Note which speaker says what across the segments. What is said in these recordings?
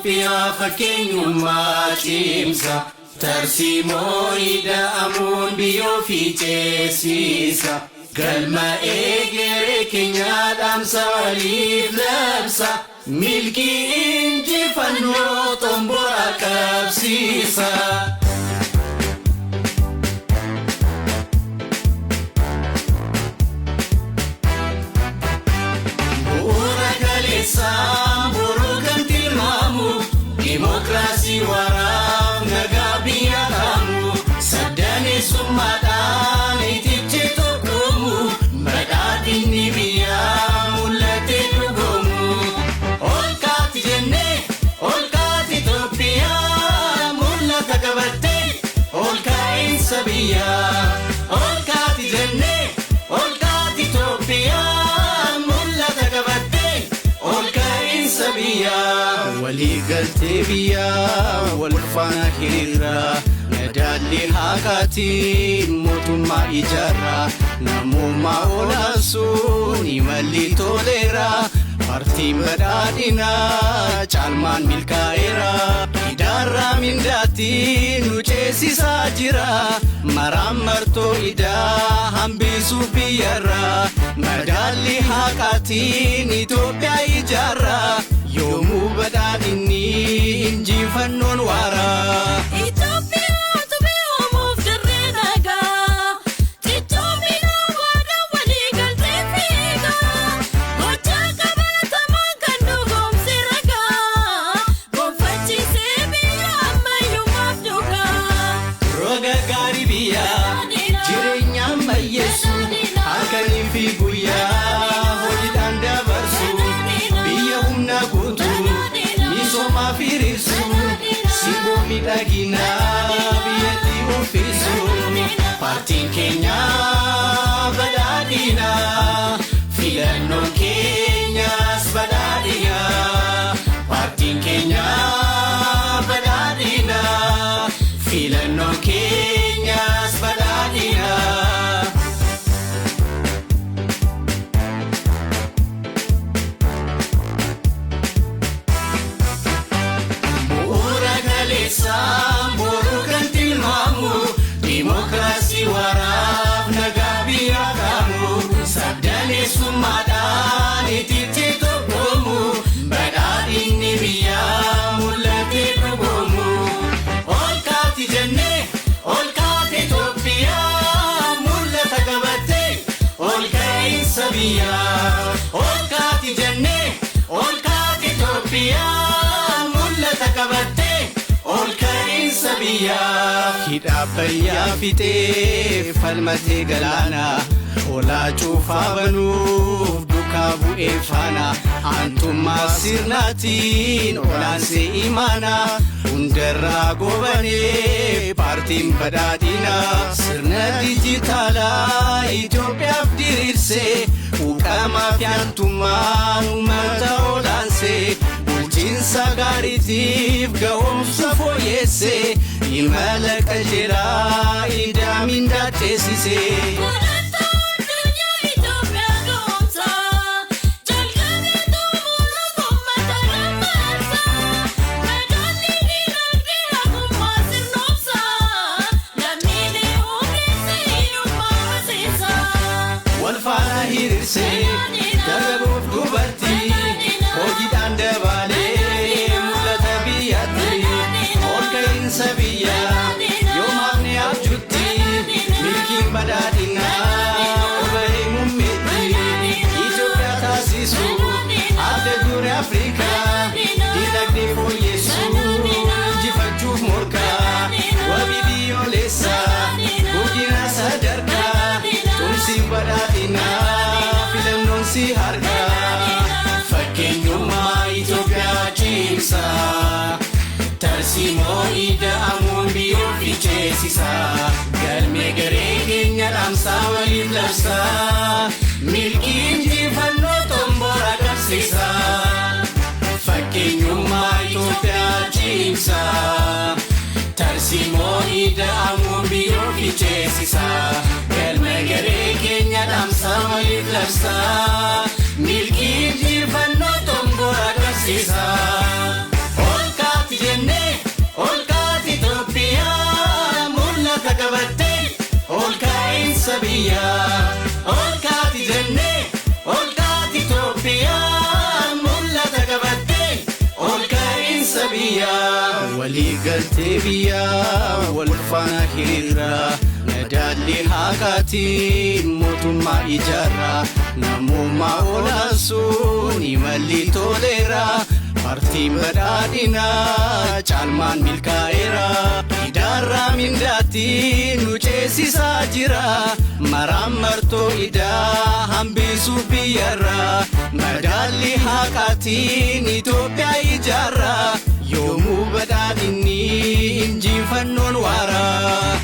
Speaker 1: Itoophiyaa fakkeenyummaa cimsa. Tarsiimoo ida'amuun biyyoo fi ceesisa. Galma egeree keenya dhaamsa waliif labsa. Milkii injifannoo xombora qabsiisa. Bu'uura kaleessaan boruukan tilmaamu. Dimokiraasii waraaf nagaa biyya laamu. Saddaneessummaadhaan itichi tokkoomu. Badhaadhinni biyyaa mul'ate dhugoomu. Ol kaati jennee ol kaati Itoophiyaa mul'ata qabattee ol kaa'insa biyyaa. Ol kaati jennee ol kaati Itoophiyaa mul'ata qabattee ol kaa'insa biyyaa. Walii galtee biyyaa wal faana hiriiraa. Nadaalli haaqaatiin mootummaa ijaarraa. Namummaa olaansuun imalli toleeraa. Paartiin badhaadhinaa caalmaan milkaa'eera. Idaarraa mindaatiin nu ceesisaa jira. Maraan martoo idaa hambisuuf biyyarraa. Madaalli haaqaatiin Itoophiyaa ijaarraa. Yoomuu badhaadhinni injifannoon waaraa. Jireenyaan bayyeessu halkanii fi guyyaa hojiidhaan dabarsu. Biyya humna guutu misoomaa firiirsu. Simboo miidhaginaa biyyatti ulfisu. Paartiin keenya badhaadhinaa. Filannoon keenyas badhaadhinaa. Paartiin keenya badhaadhinaa. Filannoon keenyas badhaadhinaa. Bu'uura kaleessaan boruukan tilmaamu. Dimokiraasii waraaf nagaa biyya laamu. Saddaneessummaadhaan ititti tokkoomu. Badhaadhinni biyyaa mul'ate dhugoomu. Ol kaati jennee ol kaati Itoophiyaa mul'ata qabattee ol kaa'insa biyyaa. Ol kaati jennee ol kaati Itoophiyaa mul'ata qabattee ol kaa'insa biyyaa. Hidha bayyaa fixee falmatee galaana. Olaa cuufaa banuuf duukaa bu'ee faana. Aantummaa sirnaatiin olaansee imaana. Hundarraa gobanee paartiin badhaadhinaa. Sirna dijitaalaa Itoophiyaaf diriirsee. Quuqamaa fi aantummaan uummata olaansee. Bulchiinsa gaariitiif ga'oomsa fooyyessee. Imala qajeelaa idaa mindaa teessisee. Walfaana hiriirsee dargaggoof dubartii hojiidhaan dabaalee mul'ata biyyatti. Ol ka'iinsa biyyaa yoomaaf ni abjuutti. Milkiin badhaadhinaa oba'ee muummeetti. Itoophiyaa taasisu adda duree Afrikaa. Dinagdee fooyyessu injifachuuf morkaa. Wabii biyyoolessaa guddina sadarkaa. Tumsi badhaadhinaa filannoon si harkaa. Fakkeenyummaa Itoophiyaa cimsa. Tarsiimoo ida'amuun biyyoo fi ceesisa. Galma egeree keenya dhaamsa waliif labsa. Milkii injifannoo xombora qabsiisa. Fakkeenyummaa Itoophiyaa cimsa. Tarsiimoo ida'amuun biyyoo fi ceesisa. Galma egeree keenya dhaamsa waliif labsa. Milkii injifannoo xombora qabsiisa. biyyaa ol kaati jennee ol kaati Itoophiyaa mul'ata qabattee ol ka'iinsa biyyaa walii galtee biyyaa wal faana hiriiraa nadaallee haqaatiin mootummaa ijaarraa namummaa olaansuun imalli toleeraa Partiin badhaadhinaa caalmaan milkaa'eera idaarraa mindaatiin nu ceesisaa jira maraan martoo idaa hambisuu biyyarraa madaalli haqaatiin Itoophiyaa ijaarraa yoomuu badhaadhinni injifannoon waaraa.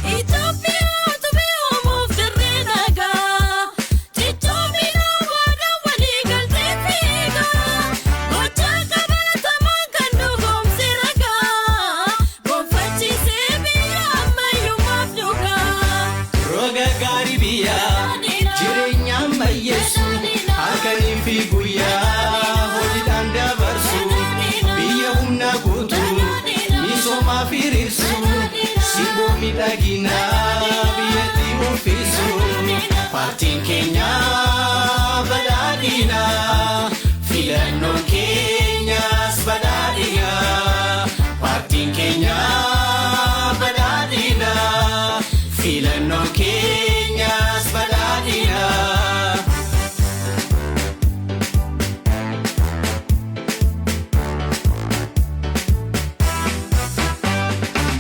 Speaker 1: Jireenyaan bayyeessu halkanii fi guyyaa hojiidhaan dabarsu biyya humna guutu misoomaa fi riirsu simboo miidhaginaa biyyatti ulfisu paartiin keenya badhaadhinaa filannoon keenyas badhaadhinaa paartiin keenya badhaadhinaa filannoon keenyas badhaadhinaa.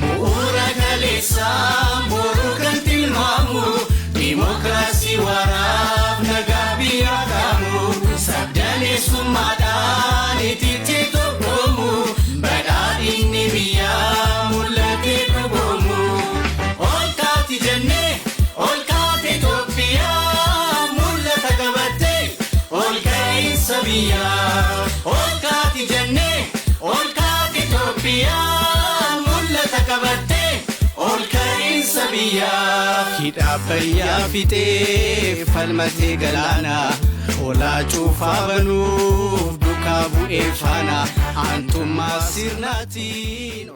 Speaker 1: Bu'uura galeessaan boruu kan tilmaamu dimokiraasii waraaf nagaa biyya qaamu sabdaneessummaadhaan itti tokkoomu badhaadhinni biyyaa mul'atee dhugoomu ol kaati jennee ol kaati Itoophiyaa mul'ata qabattee ol ka'iinsa biyyaa ol kaati jennee ol kaati Itoophiyaa mul'ata qabattee ol ka'iinsa biyyaa hidha bayyaa fixee falmatee galaana olaa cuufaa banuuf duukaa bu'ee faana aantummaa sirnaatiin.